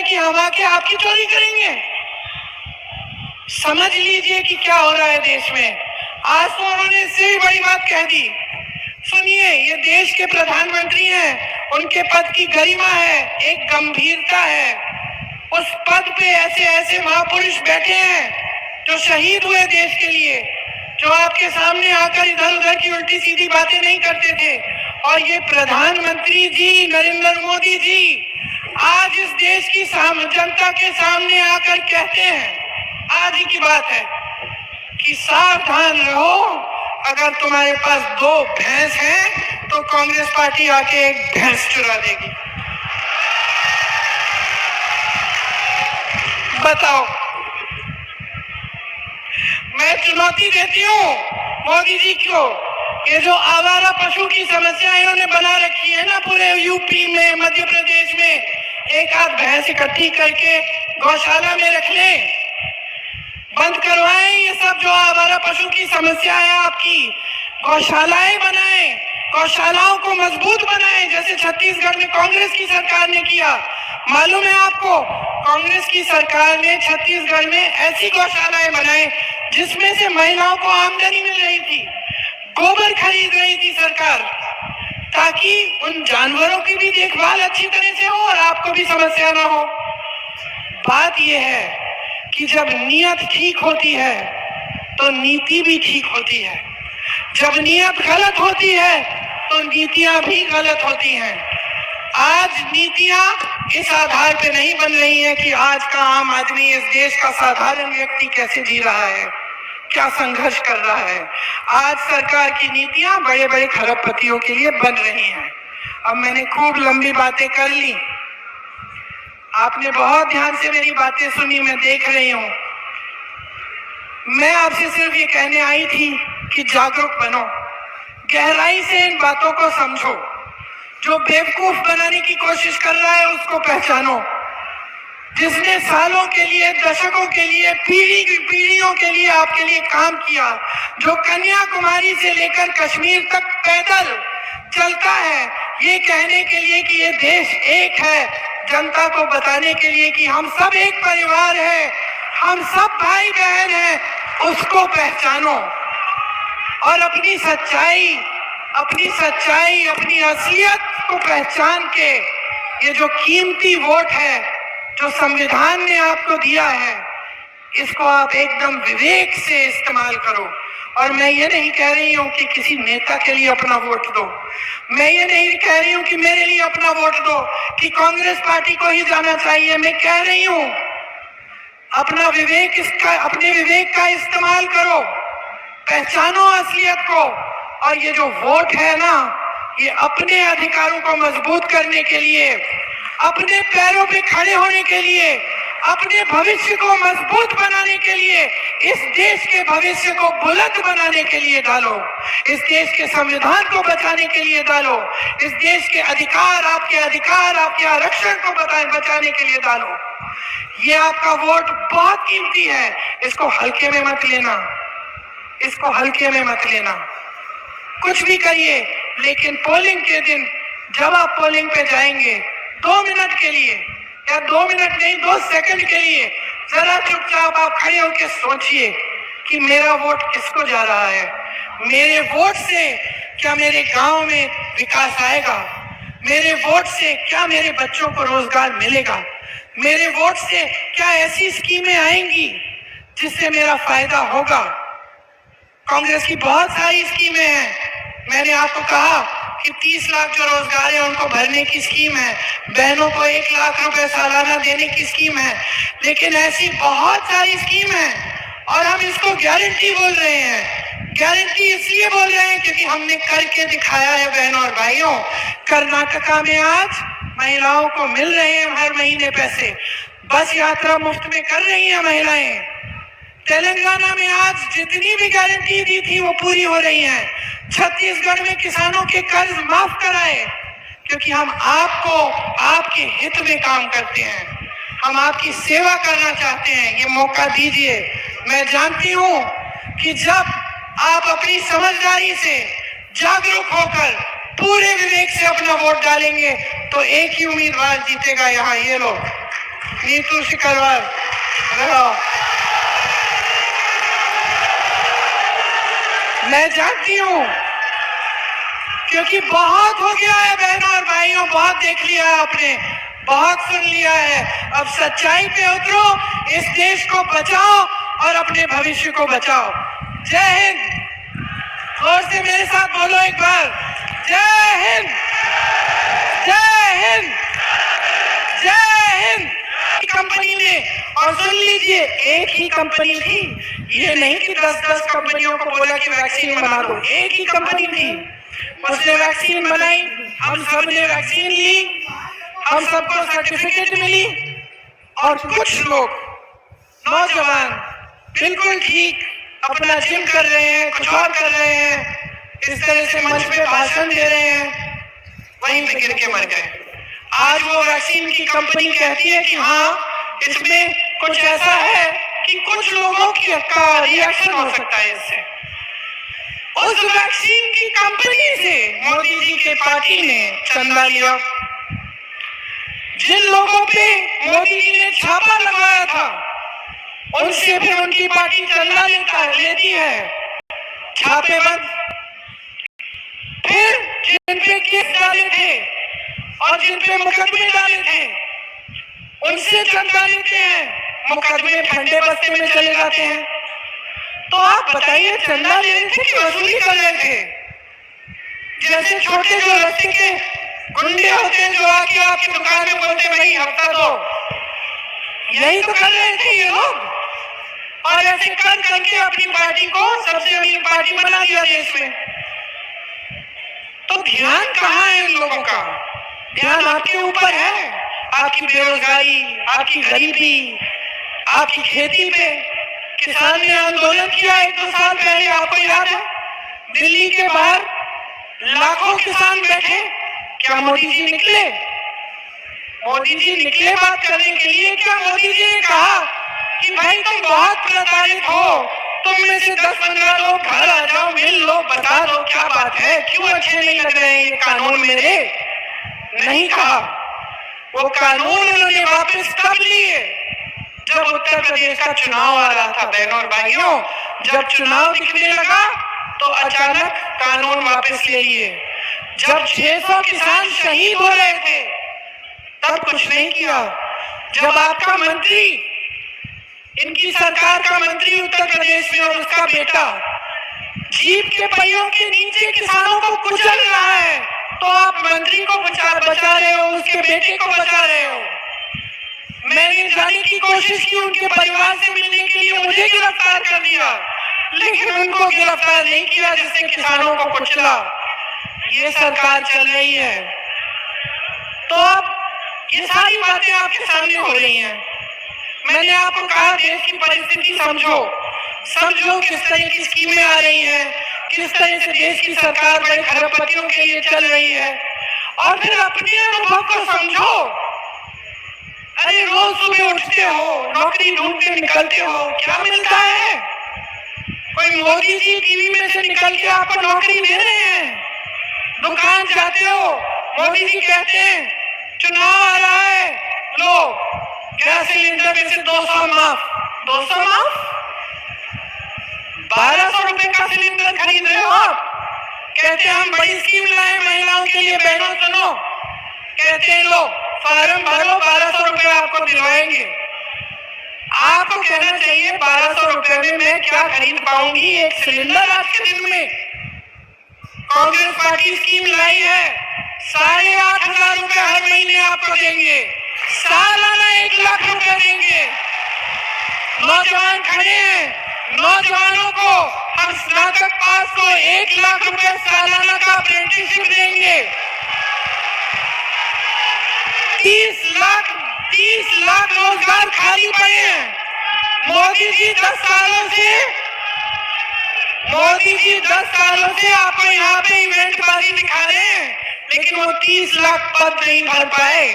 हैं कि हम आके आपकी चोरी करेंगे। समझ लीजिए कि क्या हो रहा है देश में। आज तो उन्होंने इससे भी बड़ी बात कह दी। सुनिए, ये देश के प्रधानमंत्री हैं, उनके पद की गरिमा है, एक गंभीरता है। उस पद पे ऐसे ऐसे महापुरुष बैठे हैं जो शहीद हुए देश के लिए, जो आपके सामने आकर इधर उधर की उल्टी सीधी बातें नहीं करते थे। और ये प्रधानमंत्री जी नरेंद्र मोदी जी आज इस देश की जनता के सामने आकर कहते हैं, आज ही की बात है, कि सावधान रहो, अगर तुम्हारे पास 2 भैंस हैं तो कांग्रेस पार्टी आके एक भैंस चुरा देगी। बताओ। मैं चुनौती देती हूँ मोदी जी को, ये जो आवारा पशु की समस्या इन्होंने बना रखी है ना पूरे यूपी में, मध्य प्रदेश में, एक आध भैंस इकट्ठी करके गौशाला में रख लें, बंद करवाएं ये सब जो आवारा पशु की समस्या है आपकी। गौशालाएं बनाएं, गौशालाओं को मजबूत बनाएं, जैसे छत्तीसगढ़ में कांग्रेस की सरकार ने किया। मालूम है आपको, कांग्रेस की सरकार ने छत्तीसगढ़ में ऐसी गौशालाएं बनाई जिसमें से महिलाओं को आमदनी मिल रही थी, गोबर खरीद रही थी सरकार, ताकि उन जानवरों की भी देखभाल अच्छी तरह से हो और आपको भी समस्या ना हो। बात यह है कि जब नीयत ठीक होती है तो नीति भी ठीक होती है, जब नीयत गलत होती है तो नीतियां भी गलत होती हैं। आज नीतियां इस आधार पे नहीं बन रही हैं कि आज का आम आदमी, इस देश का साधारण व्यक्ति कैसे जी रहा है, क्या संघर्ष कर रहा है। आज सरकार की नीतियां बड़े बड़े खरबपतियों के लिए बन रही हैं। अब मैंने खूब लंबी बातें कर ली, आपने बहुत ध्यान से मेरी बातें सुनी, मैं देख रही हूं। मैं आपसे सिर्फ ये कहने आई थी कि जागरूक बनो, गहराई से इन बातों को समझो। जो बेवकूफ बनाने की कोशिश कर रहा है उसको पहचानो। जिसने सालों के लिए, दशकों के लिए, पीढ़ियों के लिए आपके लिए काम किया, जो कन्याकुमारी से लेकर कश्मीर तक पैदल चलता है ये कहने के लिए कि ये देश एक है, जनता को बताने के लिए कि हम सब एक परिवार है, हम सब भाई बहन हैं, उसको पहचानो और अपनी सच्चाई, अपनी असलियत को पहचान के ये जो कीमती वोट है जो संविधान ने आपको दिया है, इसको आप एकदम विवेक से इस्तेमाल करो। और मैं ये नहीं कह रही हूं कि किसी नेता के लिए अपना वोट दो, मैं ये नहीं कह रही हूं कि मेरे लिए अपना वोट दो, कि कांग्रेस पार्टी को ही जाना चाहिए। मैं कह रही हूं अपने विवेक का इस्तेमाल करो, पहचानो असलियत को। और ये जो वोट है ना, ये अपने अधिकारों को मजबूत करने के लिए, अपने पैरों पे खड़े होने के लिए, अपने भविष्य को मजबूत बनाने के लिए, इस देश के भविष्य को बुलंद बनाने के लिए डालो, इस देश के संविधान को बचाने के लिए डालो, इस देश के अधिकार, आपके आरक्षण को बचाने के लिए डालो। ये आपका वोट बहुत कीमती है, इसको हल्के में मत लेना, इसको हल्के में मत लेना। कुछ भी करिए, लेकिन पोलिंग के दिन जब आप पोलिंग पे जाएंगे 2 मिनट के लिए, या 2 मिनट नहीं 2 सेकंड के लिए जरा चुपचाप आप खड़े होकर सोचिए कि मेरा वोट किसको जा रहा है। मेरे वोट से क्या मेरे गांव में विकास आएगा? मेरे वोट से क्या मेरे बच्चों को रोजगार मिलेगा? मेरे वोट से क्या ऐसी स्कीमें आएंगी जिससे मेरा फायदा होगा? कांग्रेस की बहुत सारी स्कीमें हैं। मैंने आपको कहा कि 30 लाख जो रोजगार है उनको भरने की स्कीम है, बहनों को 1 लाख रुपए सालाना देने की स्कीम है, लेकिन ऐसी बहुत सारी स्कीम है और हम इसको गारंटी बोल रहे हैं। गारंटी इसलिए बोल रहे हैं क्योंकि हमने करके दिखाया है। बहनों और भाइयों, कर्नाटका में आज महिलाओं को मिल रहे हैं हर महीने पैसे, बस यात्रा मुफ्त में कर रही हैं महिलाएं। तेलंगाना में आज जितनी भी गारंटी दी थी वो पूरी हो रही है। छत्तीसगढ़ में किसानों के कर्ज माफ कराए, क्योंकि हम आपको आपके हित में काम करते हैं, हम आपकी सेवा करना चाहते हैं। ये मौका दीजिए। मैं जानती हूं कि जब आप अपनी समझदारी से जागरूक होकर पूरे विवेक से अपना वोट डालेंगे तो एक ही उम्मीदवार जीतेगा यहाँ, ये लोग। नीतू शिकरवार, बताओ। मैं जानती हूं, क्योंकि बहुत हो गया है बहनों और भाइयों, बहुत देख लिया है आपने, बहुत सुन लिया है। अब सच्चाई पे उतरो, इस देश को बचाओ और अपने भविष्य को बचाओ। जय हिंद। जोर से मेरे साथ बोलो एक बार, जय हिंद, जय हिंद, जय हिंद। कंपनी ने, और सुन लीजिए, एक ही कंपनी थी, ये नहीं कि 10-10 कंपनियों को बोला कि वैक्सीन बना दो, एक ही कंपनी थी, उसने वैक्सीन बनाई, हम सब ने वैक्सीन ली, हम सबको सर्टिफिकेट मिली, और कुछ लोग नौजवान बिल्कुल ठीक अपना जिम कर रहे हैं, कुछ और कर रहे हैं, इस तरह से मंच पे भाषण दे रहे हैं, वहीं पे गिर के मर गए। आज वो वैक्सीन की कंपनी कहती है कि हाँ, इसमें कुछ ऐसा है कि कुछ लोगों का रिएक्शन हो सकता है इससे। उस वैक्सीन की कंपनी से मोदी जी के पार्टी ने चंदा लिया। जिन लोगों पे मोदी जी ने छापा लगाया था, उनसे फिर उनकी पार्टी चंदा लेती है, छापे बंद। फिर जिन पे केस डाले थे और जिन पे मुकदमे डाले थे, उनसे चंदा लेते हैं, मुकदमे फंडे बस्ते में चले जाते हैं। तो आप बताइए, चंदा ले रहे थे कि वसूली कर रहे थे? जैसे छोटे जो रास्ते के गुंडे होते हैं जो आके आपकी दुकान में बोलते भाई हफ्ता दो, यही तो कर रहे थे ये लोग। और ऐसे कर करके अपनी पार्टी को सबसे अमीर पार्टी बना दिया देश में। तो ध्यान कहाँ है इन लोगों का? ध्यान आपके ऊपर है, आपकी बेरोजगारी, आपकी गरीबी, आपकी खेती पे। किसान ने आंदोलन किया 1-2 साल पहले, आपको याद है? दिल्ली के बाहर लाखों किसान बैठे, क्या मोदी जी निकले? मोदी जी निकले बात करने के लिए? क्या मोदी जी ने कहा कि भाई तुम बहुत प्रताड़ित हो, तुम में से 10-15 लोग घर आ जाओ, मिल लो, बता दो क्या बात है, क्यों अच्छे नहीं लग रहे हैं ये कानून मेरे? नहीं कहा। वो कानून उन्होंने वापस कब लिए? जब उत्तर प्रदेश का चुनाव आ रहा था बहनों और भाइयों। जब चुनाव दिखने लगा तो अचानक कानून वापस ले लिए। जब 600 किसान शहीद हो रहे थे तब कुछ नहीं किया। जब आपका मंत्री, इनकी सरकार का मंत्री उत्तर प्रदेश में और उसका बेटा जीप के पहियों के नीचे किसानों को कुचल रहा है, तो आप मंत्री को बचा रहे हो, उसके बेटे को बचा रहे हो। मैंने जाने की कोशिश की उनके परिवार से मिलने के लिए, मुझे गिरफ्तार कर दिया, लेकिन उनको गिरफ्तार नहीं किया जिससे किसानों को कुचला। ये सरकार चल रही है। तो अब ये सारी बातें आपके सामने हो रही हैं। मैंने आपको कहा देश की परिस्थिति समझो किस तरह की स्कीमें आ रही हैं, किस तरह से देश की सरकार बड़े खरबपतियों के लिए चल रही है, और फिर अपने अनुभव को समझो। अरे रोज सुबह उठते हो, नौकरी ढूंढते निकलते हो, क्या मिलता है? कोई मोदी जी टीवी में से निकल के आपको नौकरी दे रहे हैं? दुकान जाते हो, मोदी जी कहते हैं चुनाव आ रहा है, लो गैस सिलेंडर में से 200 माफ। 200 माफ? 1200 रुपए का सिलेंडर खरीद रहे हो आप। कहते हम बड़ी स्कीम लाए महिलाओं के लिए, बहनों सुनो, कहते हैं लो फॉर्म भरो, 1200 रुपए आपको दिलवाएंगे। आपको कहना चाहिए 1200 रुपए में मैं क्या खरीद पाऊंगी एक सिलेंडर आज के दिन में? कांग्रेस पार्टी स्कीम लाई है, 8,500 रुपए हर महीने आपको देंगे, सालाना 1 लाख रुपए देंगे। नौजवान खड़े हैं, नौजवानों को हम स्नातक पास को 1 लाख रुपए सालाना का अप्रेंटिसशिप देंगे। 30 लाख रोजगार खाली पड़े हैं। मोदी जी 10 सालों से आपको यहाँ पे इवेंट बाजी दिखा रहे हैं, लेकिन वो 30 लाख पद नहीं भर पाए।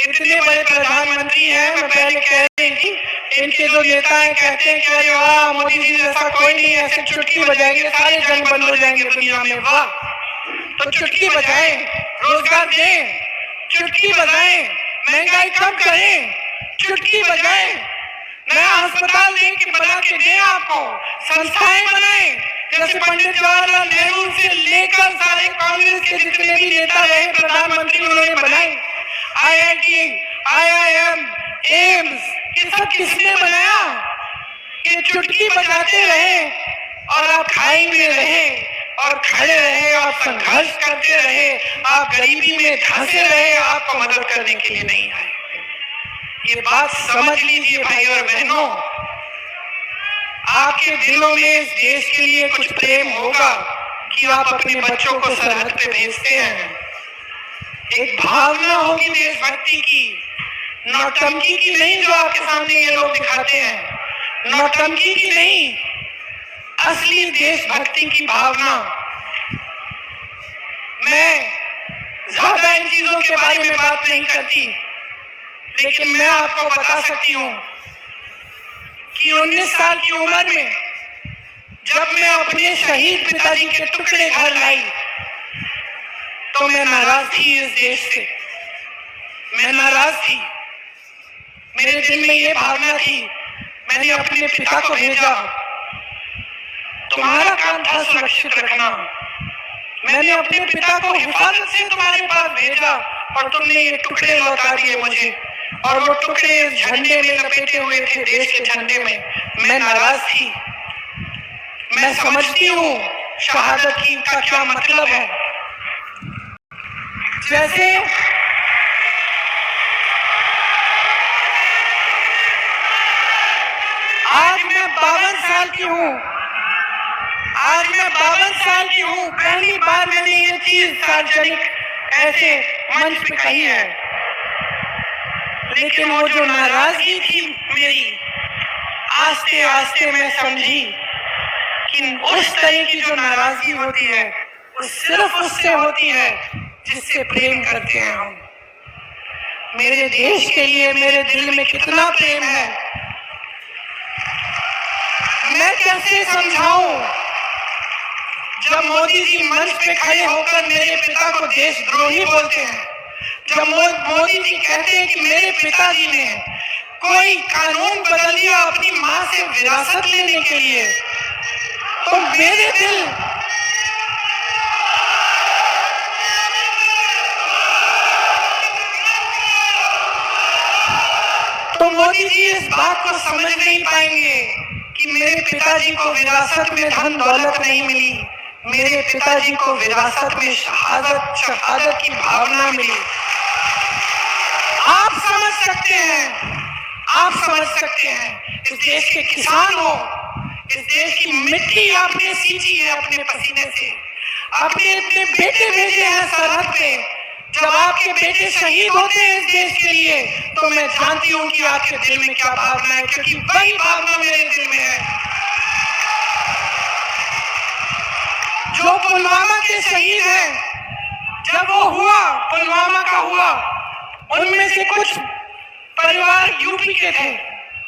इतने बड़े प्रधानमंत्री हैं, मैं पहले कह रही थी, इनके जो नेता हैं कहते हैं कि अरे वाह मोदी जी जैसा कोई नहीं, ऐसे चुटकी बजाएंगे सारे जंग बंद हो जाएंगे दुनिया में। वाह, तो चुटकी बजाएं, रोजगार दें, चुटकी बजाएं। महंगाई कम करें, चुटकी बजाए, नया अस्पताल बना के दें आपको, संस्थाएं बनाए जैसे पंडित जवाहरलाल नेहरू से लेकर सारे कांग्रेस के जितने भी नेता रहे प्रधानमंत्री उन्होंने बनाए। IIT, IIM, एम्स, ये सब किसने बनाया? ये चुटकी बजाते रहे और आप खाई में रहे और खड़े रहे और संघर्ष करते रहे, आप गरीबी में धंसे रहे, आपको मदद करने के लिए नहीं आए। ये बात समझ लीजिए भाई और बहनों, आपके दिलों में इस देश के लिए कुछ प्रेम होगा कि आप अपने बच्चों को सरहद पे भेजते हैं। एक भावना होगी देशभक्ति की, नौटंकी की नहीं जो आपके सामने ये लोग दिखाते हैं, नौटंकी की नहीं, असली देशभक्ति की भावना। मैं ज्यादा इन चीजों के बारे में बात नहीं करती, लेकिन मैं आपको बता सकती हूं कि 19 साल की उम्र में जब मैं अपने शहीद पिताजी के टुकड़े घर लाई तो मैं नाराज थी इस देश से, मैं नाराज थी। मेरे दिल में ये भावना थी, मैंने अपने पिता को भेजा, तुम्हारा काम था सुरक्षित रखना, मैंने अपने पिता को हिफाजत से तुम्हारे पास भेजा और तुमने ये टुकड़े लौटा दिए मुझे, और वो टुकड़े इस झंडे में लपेटे हुए थे, देश के झंडे में। मैं नाराज थी। मैं समझती हूँ शहादत की का क्या मतलब है। जैसे आज मैं 52 साल की हूँ, आज मैं 52 साल की हूँ, पहली बार मैंने ये चीज सार्वजनिक ऐसे मंच पे कही है, लेकिन वो जो नाराजगी थी मेरी, आस्ते आस्ते मैं समझी कि उस तरह की जो नाराजगी होती है वो सिर्फ उससे होती है जिससे प्रेम करते हैं हम। मेरे देश के लिए मेरे दिल में कितना प्रेम है, मैं कैसे समझाऊं। जब मोदी जी मंच पे खड़े होकर मेरे पिता को देशद्रोही बोलते हैं, जब मोदी जी कहते हैं कि मेरे पिताजी ने कोई कानून बदल दिया अपनी मां से विरासत लेने के लिए, तो मेरे दिल तो मोदी जी इस बात को समझ नहीं पाएंगे कि मेरे पिताजी को विरासत में धन दौलत नहीं मिली, मेरे पिताजी को विरासत में शहादत की भावना मिली। आप समझ सकते हैं, आप समझ सकते हैं, इस देश के किसान हो, इस देश की मिट्टी आपने सींची है अपने पसीने से, आपने अपने बेटे भेजे हैं सरहद पे। जब आपके बेटे शहीद होते हैं इस देश के लिए, तो मैं जानती हूँ कि आपके दिल में क्या भावना है, क्योंकि वही भावना मेरे दिल में है। जो पुलवामा के शहीद हैं, जब वो हुआ, पुलवामा का हुआ, उनमें से कुछ परिवार यूपी के थे,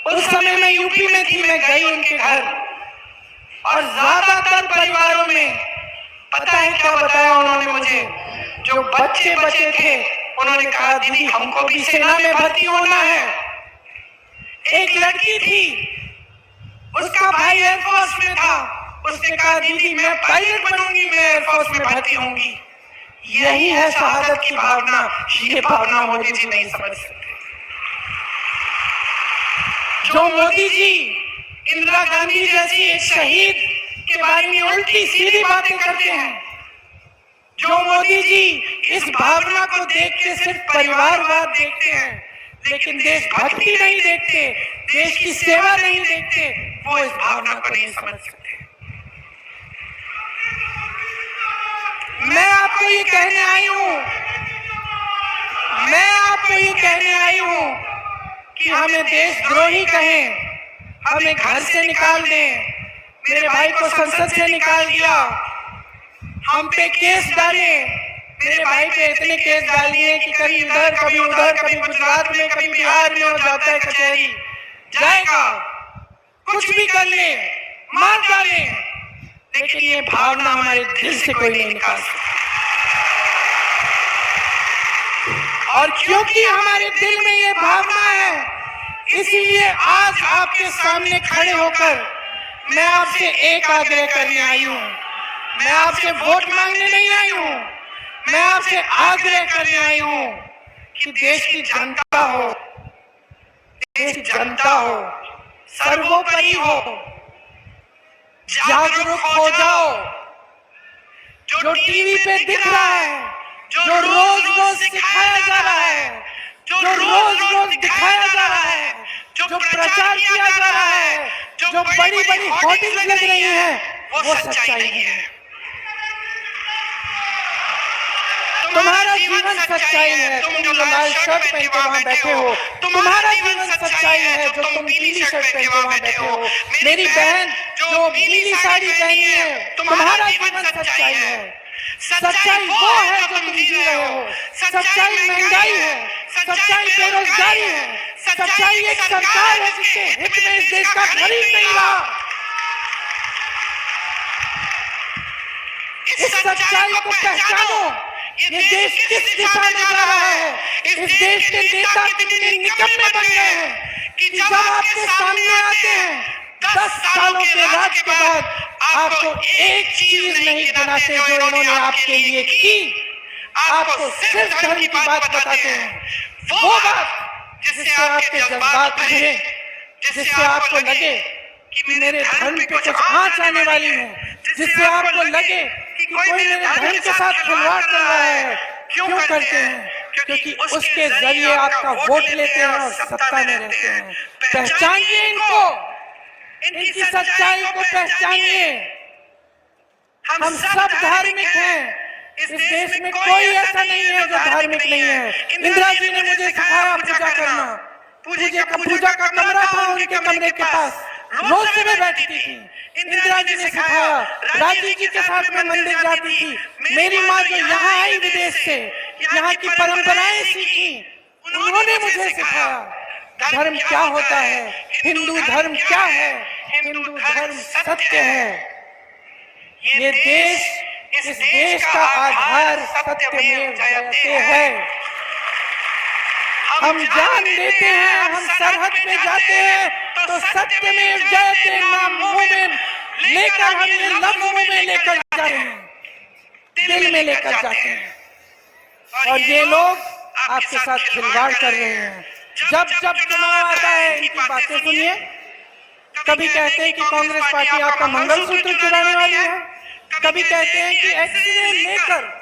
उस समय मैं यूपी में थी, मैं गई उनके घर, और ज्यादातर परिवारों में पता है क्या बताया उन्होंने मुझे, जो बच्चे बचे थे उन्होंने कहा दीदी हमको भी सेना में भर्ती होना है। एक लड़की थी, उसका भाई एयरफोर्स में था, उसने कहा दीदी मैं पायलट बनूंगी, मैं एयरफोर्स में भर्ती होंगी। यही है शहादत की भावना। ये भावना मोदी जी नहीं समझ सकते। जो मोदी जी इंदिरा गांधी जैसी एक शहीद के बारे में उल्टी सीधी बातें करते हैं, जो मोदी जी इस भावना को देख के सिर्फ परिवारवाद देखते हैं, लेकिन देशभक्ति नहीं देखते, देश की सेवा नहीं देखते, वो इस भावना को नहीं समझ सकते। मैं आपको ये कहने आई हूं, मैं आपको ये कहने आई हूं कि हमें देशद्रोही कहें, हमें घर से निकाल दें, मेरे भाई को संसद से निकाल दिया, हम पे केस डाले, मेरे भाई पे इतने केस डाल दिए कि कभी इधर कभी उधर, कभी गुजरात में कभी बिहार में, हो जाता है कचहरी जाएगा, कुछ भी कर ले, मार डाले, लेकिन ये भावना हमारे दिल से कोई नहीं निकाल सकता। और क्योंकि हमारे दिल में ये भावना है, इसीलिए आज आपके सामने खड़े होकर मैं आपसे एक आग्रह करने आई हूँ। मैं आपसे वोट मांगने नहीं आई हूँ, मैं आपसे आग्रह करने आई हूँ कि देश की जनता हो, देश की जनता हो, सर्वोपरि हो, जागरूक हो जाओ। जो टीवी पे दिख रहा है, जो रोज रोज सिखाया जा रहा है, जो रोज रोज दिखाया जा रहा है, जो प्रचार किया जा रहा है, जो बड़ी बड़ी होर्डिंग्स लग रही हैं, वो सच्चाई नहीं है। तुम्हारा जीवन सच्चाई है। तुम जो लाल शर्ट पहन के वहां बैठे हो, तुम्हारा जीवन सच्चाई है। जो तुम पीली शर्ट पहन के वहां बैठे हो, मेरी बहन जो नीली साड़ी पहनी है, तुम्हारा जीवन सच्चाई है। सच्चाई वो है जो तुम जी रहे हो। सच्चाई महंगाई है, सच्चाई बेरोजगारी है, सच्चाई एक सरकार है जिसके हित में इस देश का गरीब नहीं रहा। इस सच्चाई को पहचानो। ये देश किस दिशा में जा रहा है। इस देश के नेता कितने निकम्मे बन गए हैं कि जब आपके सामने आते हैं 10 सालों के राज के बाद आपको एक चीज नहीं गिनाते जो इन्होंने आपके लिए की। आपको सिर्फ धर्म की बात बताते हैं, वो बात जिससे आपके जज्बात उभरे, जिससे आपको लगे कि मेरे धर्म पे कुछ आंच आने वाली है, जिससे आपको लगे कि कोई मेरे धर्म के साथ खिलवाड़ कर रहा है। क्यों करते हैं? क्योंकि उसके जरिए आपका वोट लेते हैं और सत्ता में रहते हैं। पहचानिए इनको, इनकी सच्चाई को पहचानिए। हम सब धार्मिक हैं। इस देश में कोई ऐसा नहीं है जो धार्मिक नहीं है। इंदिरा जी ने मुझे सिखाया पूजा करना। पूजा का कमरा था उनके कमरे के पास, रोज सुबह बैठती थी। इंदिरा जी ने सिखाया। राजीव जी के साथ में मंदिर जाती थी। मेरी माँ जो यहाँ आई विदेश से, यहाँ की परंपराएं सीखी, उन्होंने मुझे सिखाया धर्म क्या होता है, हिंदू धर्म क्या है। हिंदू धर्म सत्य है। ये देश, इस देश का आधार सत्यमेव जयते है। हम जान देते हैं, हम सरहद पे जाते हैं तो सत्यमेव जयते नाम मुंह में लेकर हम ये लफ्ज मुंह में लेकर जाते हैं, दिल में लेकर जाते हैं। और ये लोग आपके साथ खिलवाड़ कर रहे हैं। जब जब चुनाव आता है इनकी बातें सुनिए। कभी कहते हैं कि कांग्रेस पार्टी आपका मंगलसूत्र चुराने वाली है, कभी कहते हैं कि एक्सीडेंट लेकर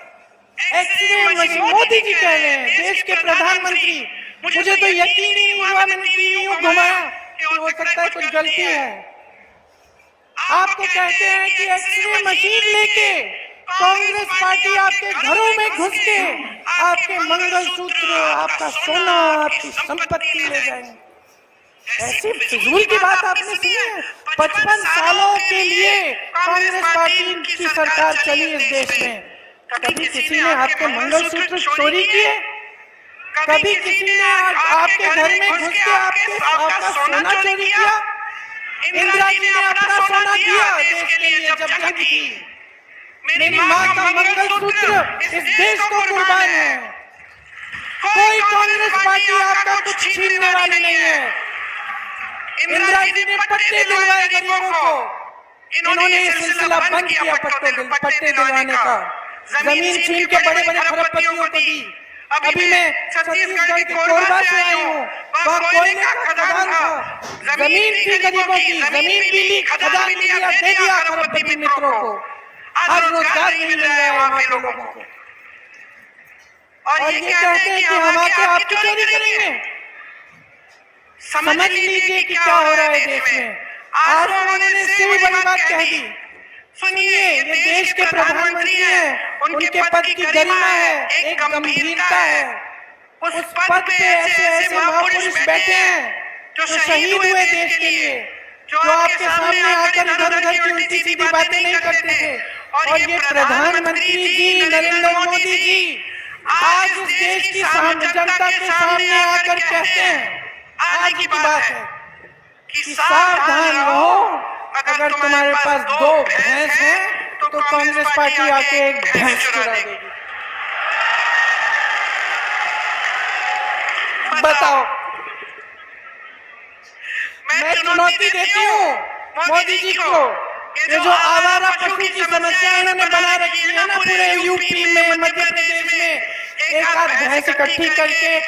मोदी जी कह रहे हैं, देश के प्रधानमंत्री। मुझे तो यकीन ही नहीं हुआ, मैंने टीवी यूं घुमाया कि हो सकता है कुछ गलती है। आपको कहते हैं कि एक्सरे मशीन लेके कांग्रेस पार्टी आपके घरों में घुस के आपके मंगलसूत्र, आपका सोना, आपकी संपत्ति ले जाएंगे। ऐसी फिजूल की बात आपने सुनी है? 55 सालों के लिए कांग्रेस पार्टी की सरकार चली इस देश में। कभी किसी ने आपके मंगलसूत्र चोरी किए? कभी किसी ने आपके घर में घुस के आपका सोना चोरी किया? इंदिरा जी ने अपना सोना दिया देश के लिए जब जंग थी। मेरी माँ का मंगलसूत्र इस देश को कुर्बान है। कोई कांग्रेस पार्टी आपका कुछ छीनने वाली नहीं है। इंदिरा जी ने पट्टे दिलवाए गरीबों को। इन्होंने ये सिलसिला बंद किया पट्टे दिलवाने का। जमीन छीन के बड़े बड़े खरबपतियों को दी। अभी मैं छत्तीसगढ़ के कोरबा से आई हूँ, वहाँ कोयले का खदान था, जमीन थी गरीबों की, जमीन भी ली, खदान भी लिया, दे दिया खरबपति मित्रों को। आज रोजगार नहीं मिल रहा है वहाँ के लोगों को। और ये कहते हैं कि हम आके आपकी चोरी करेंगे। समझ लीजिए कि क्या हो रहा है देश में। आज उन्होंने इससे भी बड़ी बात कह दी। सुनिए, ये देश के प्रधानमंत्री हैं, उनके पद की गरिमा है, एक गंभीरता है। उस पद पे ऐसे ऐसे महापुरुष बैठे हैं जो शहीद हुए देश के लिए, जो आपके सामने आकर इधर उधर की उल्टी सीधी बातें नहीं करते थे। और ये प्रधानमंत्री जी नरेंद्र मोदी जी आज इस देश की जनता के सामने आकर कहते हैं, आज की बात है कि सावधान रहो, अगर तुम्हारे पास 2 भैंस हैं तो कांग्रेस पार्टी आके एक भैंस चुरा देगी। बताओ। मैं चुनौती देती हूँ मोदी जी को, ये जो आवारा पशु की समस्या इन्होंने बना रखी है ना पूरे यूपी में, मध्य प्रदेश में, एक आध भैंस इकट्ठी करके